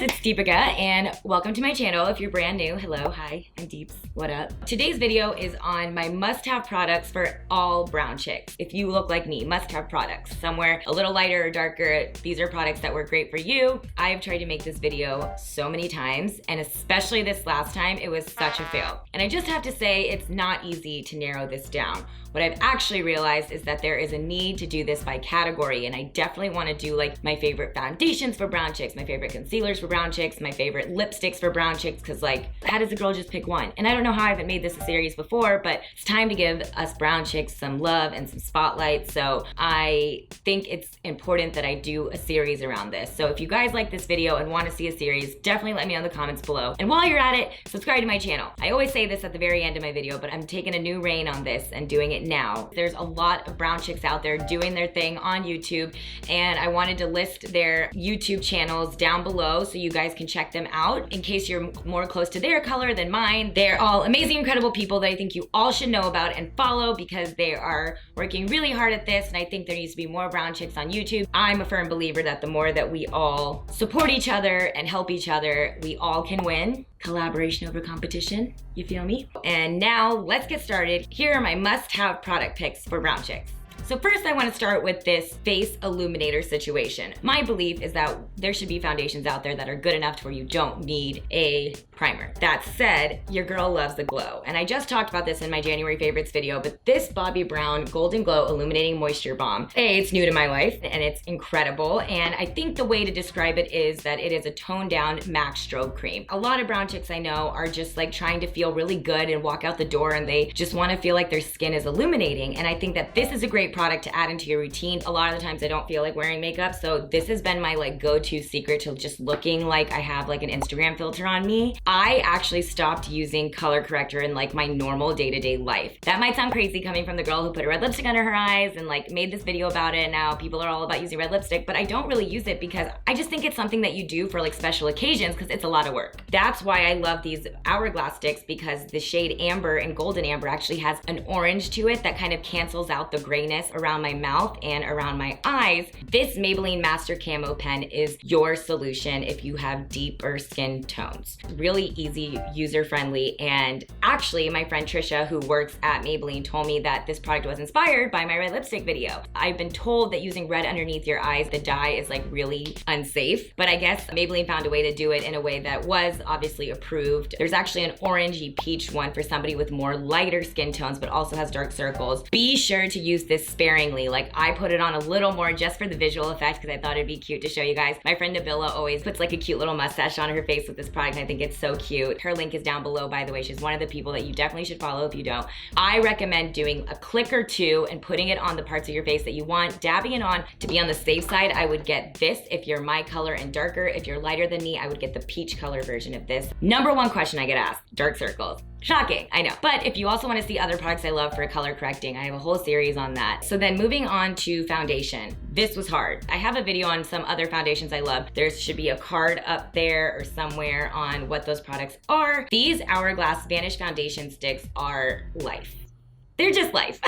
it's Deepika and welcome to my channel. If you're brand new, hello, hi, I'm Deeps, what up? Today's video is on my must-have products for all brown chicks. If you look like me, must-have products. Somewhere a little lighter or darker, these are products that work great for you. I have tried to make this video so many times, and especially this last time, it was such a fail. And I just have to say, it's not easy to narrow this down. What I've actually realized is that there is a need to do this by category, and I definitely want to do like my favorite foundations for brown chicks, my favorite concealers for brown chicks, my favorite lipsticks for brown chicks, because like, how does a girl just pick one? And I don't know how I haven't made this a series before, but it's time to give us brown chicks some love and some spotlight. So I think it's important that I do a series around this. So if you guys like this video and want to see a series, definitely let me know in the comments below. And while you're at it, subscribe to my channel. I always say this at the very end of my video, but I'm taking a new reign on this and doing it now. There's a lot of brown chicks out there doing their thing on YouTube, and I wanted to list their YouTube channels down below so you guys can check them out in case you're more close to their color than mine. They're all amazing, incredible people that I think you all should know about and follow because they are working really hard at this, and I think there needs to be more brown chicks on YouTube. I'm a firm believer that the more that we all support each other and help each other, we all can win. Collaboration over competition, you feel me? And now let's get started. Here are my must-have product picks for brown chicks. So first I want to start with this face illuminator situation. My belief is that there should be foundations out there that are good enough to where you don't need a primer. That said, your girl loves the glow. And I just talked about this in my January favorites video, but this Bobbi Brown Golden Glow Illuminating Moisture Balm, it's new to my life and it's incredible. And I think the way to describe it is that it is a toned down MAC strobe cream. A lot of brown chicks I know are just like trying to feel really good and walk out the door and they just want to feel like their skin is illuminating. And I think that this is a great product to add into your routine. A lot of the times I don't feel like wearing makeup, so this has been my like go-to secret to just looking like I have like an Instagram filter on me. I actually stopped using color corrector in like my normal day-to-day life. That might sound crazy coming from the girl who put a red lipstick under her eyes and like made this video about it, and now people are all about using red lipstick, but I don't really use it because I just think it's something that you do for like special occasions because it's a lot of work. That's why I love these Hourglass sticks, because the shade Amber and Golden Amber actually has an orange to it that kind of cancels out the grayness around my mouth and around my eyes. This Maybelline Master Camo pen is your solution if you have deeper skin tones. Really easy, user-friendly, and actually my friend Trisha, who works at Maybelline, told me that this product was inspired by my red lipstick video. I've been told that using red underneath your eyes, the dye is like really unsafe, but I guess Maybelline found a way to do it in a way that was obviously approved. There's actually an orangey peach one for somebody with more lighter skin tones but also has dark circles. Be sure to use this sparingly. Like I put it on a little more just for the visual effect because I thought it'd be cute to show you guys. My friend Nabila always puts like a cute little mustache on her face with this product, and I think it's so cute. Her link is down below, by the way. She's one of the people that you definitely should follow if you don't. I recommend doing a click or two and putting it on the parts of your face that you want, dabbing it on. To be on the safe side, I would get this if you're my color and darker. If you're lighter than me, I would get the peach color version of this. Number one question I get asked, dark circles. Shocking, I know. But if you also want to see other products I love for color correcting, I have a whole series on that. So then moving on to foundation. This was hard. I have a video on some other foundations I love. There should be a card up there or somewhere on what those products are. These Hourglass Vanish Foundation Sticks are life. They're just life.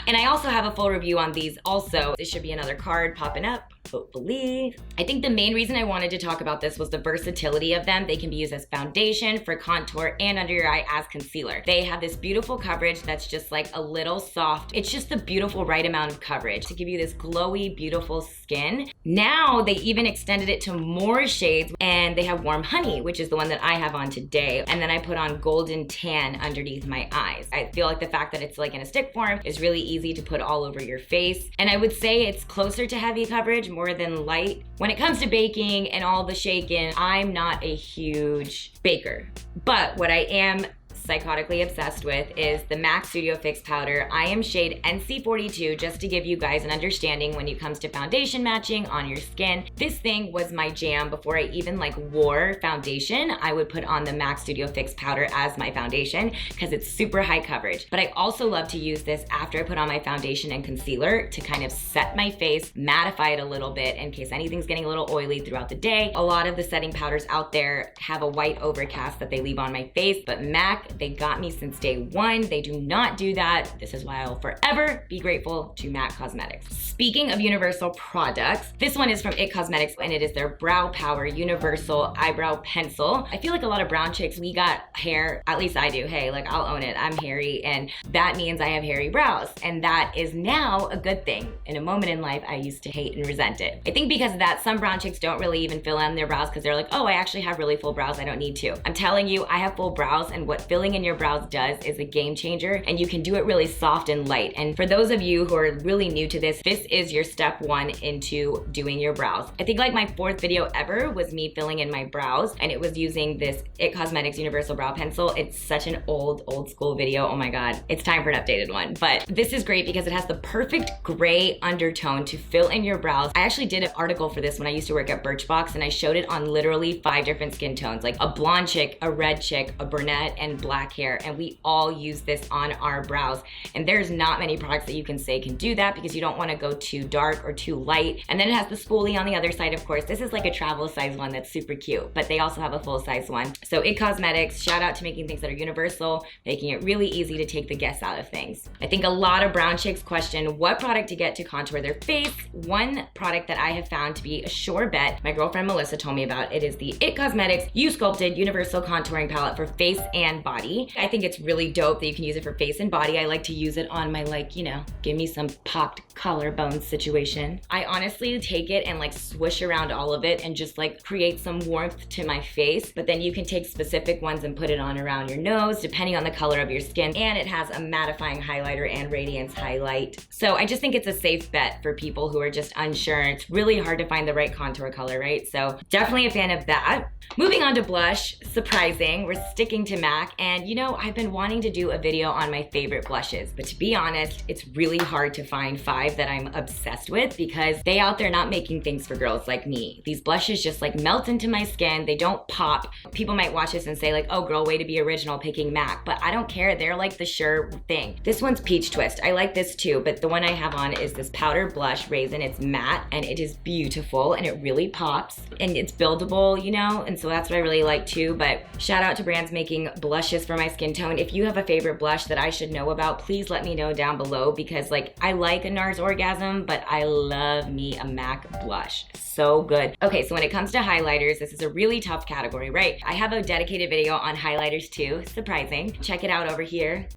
And I also have a full review on these also. This should be another card popping up, hopefully. I think the main reason I wanted to talk about this was the versatility of them. They can be used as foundation, for contour, and under your eye as concealer. They have this beautiful coverage that's just like a little soft. It's just the beautiful right amount of coverage to give you this glowy, beautiful skin. Now they even extended it to more shades, and they have Warm Honey, which is the one that I have on today. And then I put on Golden Tan underneath my eyes. I feel like the fact that it's like in a stick form is really easy to put all over your face. And I would say it's closer to heavy coverage more than light. When it comes to baking and all the shaking, I'm not a huge baker. But what I am psychotically obsessed with is the MAC Studio Fix Powder. I am shade NC42, just to give you guys an understanding when it comes to foundation matching on your skin. This thing was my jam before I even like wore foundation. I would put on the MAC Studio Fix Powder as my foundation because it's super high coverage. But I also love to use this after I put on my foundation and concealer to kind of set my face, mattify it a little bit in case anything's getting a little oily throughout the day. A lot of the setting powders out there have a white overcast that they leave on my face, but MAC They got me since day one. They do not do that. This is why I'll forever be grateful to MAC Cosmetics. Speaking of universal products, this one is from IT Cosmetics and it is their Brow Power Universal Eyebrow Pencil. I feel like a lot of brown chicks, we got hair, at least I do. Hey, like I'll own it. I'm hairy and that means I have hairy brows. And that is now a good thing. In a moment in life, I used to hate and resent it. I think because of that, some brown chicks don't really even fill in their brows because they're like, oh, I actually have really full brows. I don't need to. I'm telling you, I have full brows and what filling in your brows does is a game changer and you can do it really soft and light. And for those of you who are really new to this is your step one into doing your brows. I think like my 4th video ever was me filling in my brows and it was using this IT Cosmetics Universal Brow Pencil. It's such an old school video. Oh my God, it's time for an updated one. But this is great because it has the perfect gray undertone to fill in your brows. I actually did an article for this when I used to work at Birchbox and I showed it on literally 5 different skin tones, like a blonde chick, a red chick, a brunette, and black hair. And we all use this on our brows. And there's not many products that you can say can do that because you don't want to go too dark or too light. And then it has the spoolie on the other side, of course. This is like a travel size one that's super cute, but they also have a full size one. So IT Cosmetics, shout out to making things that are universal, making it really easy to take the guess out of things. I think a lot of brown chicks question what product to get to contour their face. One product that I have found to be a sure bet, my girlfriend Melissa told me about, it is the IT Cosmetics U-Sculpted Universal Contouring Palette for face and body. I think it's really dope that you can use it for face and body. I like to use it on my, like, you know, give me some popped collarbone situation. I honestly take it and like swoosh around all of it and just like create some warmth to my face, but then you can take specific ones and put it on around your nose depending on the color of your skin, and it has a mattifying highlighter and radiance highlight. So I just think it's a safe bet for people who are just unsure. It's really hard to find the right contour color, right? So definitely a fan of that. Moving on to blush, surprising, we're sticking to MAC, and you know, I've been wanting to do a video on my favorite blushes, but to be honest, it's really hard to find 5 that I'm obsessed with because they out there not making things for girls like me. These blushes just like melt into my skin, they don't pop. People might watch this and say like, oh girl, way to be original picking MAC, but I don't care, they're like the sure thing. This one's Peach Twist, I like this too, but the one I have on is this powder blush Raisin. It's matte and it is beautiful and it really pops and it's buildable, you know, and so that's what I really like too. But shout out to brands making blushes for my skin tone. If you have a favorite blush that I should know about, please let me know down below because like I like a NARS Orgasm, but I love me a MAC blush. So good. Okay, so when it comes to highlighters, this is a really tough category, right? I have a dedicated video on highlighters too, surprising. Check it out over here.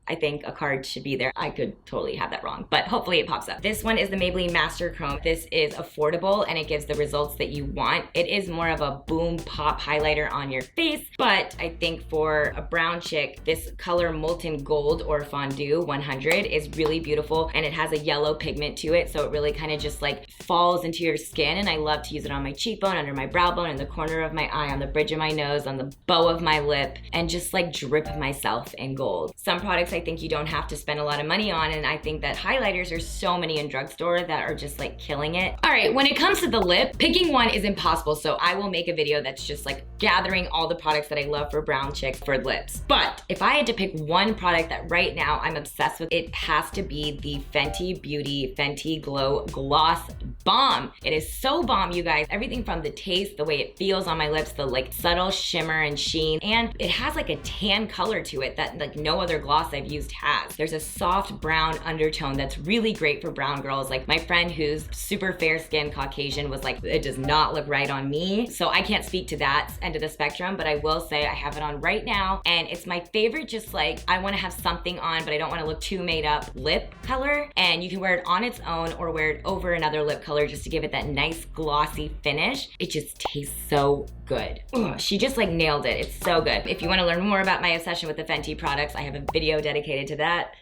I think a card should be there. I could totally have that wrong, but hopefully it pops up. This one is the Maybelline Master Chrome. This is affordable and it gives the results that you want. It is more of a boom pop highlighter on your face, but I think for a brown chick, this color Molten Gold or Fondue 100 is really beautiful and it has a yellow pigment to it, so it really kind of just like falls into your skin, and I love to use it on my cheekbone, under my brow bone, in the corner of my eye, on the bridge of my nose, on the bow of my lip, and just like drip myself in gold. Some products I think you don't have to spend a lot of money on, and I think that highlighters, there's so many in drugstore that are just like killing it. All right, when it comes to the lip, picking one is impossible, so I will make a video that's just like gathering all the products that I love for brown chicks for lips. But if I had to pick one product that right now I'm obsessed with, it has to be the Fenty Beauty Fenty Glow Gloss Bomb. It is so bomb, you guys. Everything from the taste, the way it feels on my lips, the like subtle shimmer and sheen, and it has like a tan color to it that like no other gloss I've used has. There's a soft brown undertone that's really great for brown girls. Like my friend who's super fair skinned Caucasian was like, it does not look right on me. So I can't speak to that end of the spectrum, but I will say I have it on right now and it's my favorite, just like I want to have something on, but I don't want to look too made up lip color. And you can wear it on its own or wear it over another lip color just to give it that nice glossy finish. It just tastes so good. Ugh, she just like nailed it. It's so good. If you want to learn more about my obsession with the Fenty products, I have a video dedicated to that.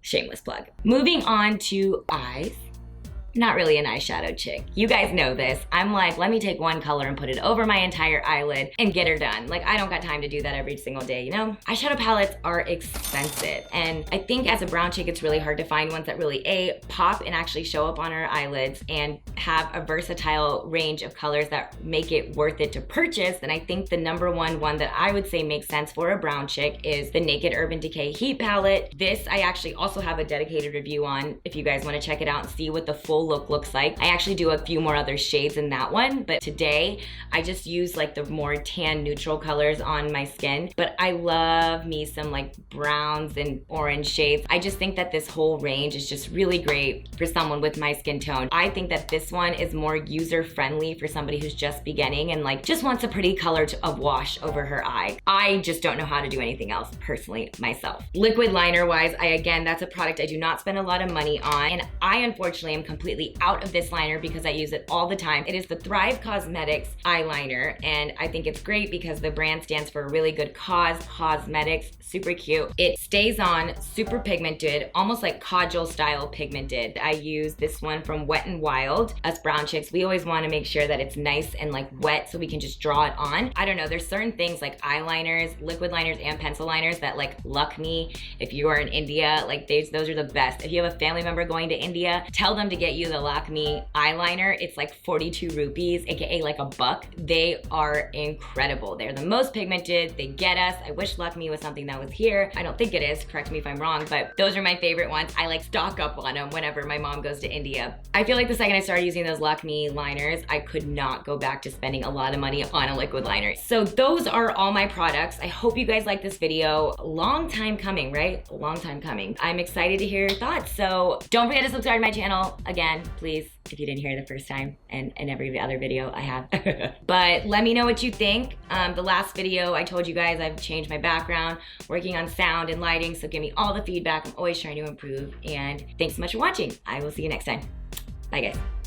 Shameless plug. Moving on to eyes. Not really an eyeshadow chick. You guys know this. I'm like, let me take one color and put it over my entire eyelid and get her done. Like, I don't got time to do that every single day, you know? Eyeshadow palettes are expensive. And I think as a brown chick, it's really hard to find ones that really A, pop and actually show up on our eyelids and have a versatile range of colors that make it worth it to purchase, then I think the number one that I would say makes sense for a brown chick is the Naked Urban Decay Heat Palette. This I actually also have a dedicated review on if you guys want to check it out and see what the full look looks like. I actually do a few more other shades in that one, but today I just use like the more tan neutral colors on my skin. But I love me some like browns and orange shades. I just think that this whole range is just really great for someone with my skin tone. I think that this one is more user friendly for somebody who's just beginning and like just wants a pretty color of wash over her eye. I just don't know how to do anything else personally myself. Liquid liner wise, again, that's a product I do not spend a lot of money on, and I unfortunately am completely out of this liner because I use it all the time. It is the Thrive Causemetics eyeliner, and I think it's great because the brand stands for a really good cause, cosmetics, super cute. It stays on, super pigmented, almost like Kajal style pigmented. I use this one from Wet n Wild. Us brown chicks, we always want to make sure that it's nice and like wet so we can just draw it on. I don't know, there's certain things like eyeliners, liquid liners, and pencil liners that like luck me. If you are in India, like those are the best. If you have a family member going to India, tell them to get you the Lakme eyeliner. It's like 42 rupees, aka like $1. They are incredible. They're the most pigmented. They get us. I wish Lakme was something that was here. I don't think it is. Correct me if I'm wrong, but those are my favorite ones. I like stock up on them whenever my mom goes to India. I feel like the second I started using those Lakme liners, I could not go back to spending a lot of money on a liquid liner. So those are all my products. I hope you guys like this video. Long time coming, right? A long time coming. I'm excited to hear your thoughts. So don't forget to subscribe to my channel again, please, if you didn't hear the first time, and every other video I have. But let me know what you think. The last video I told you guys I've changed my background, working on sound and lighting, so give me all the feedback. I'm always trying to improve, and thanks so much for watching. I will see you next time. Bye guys.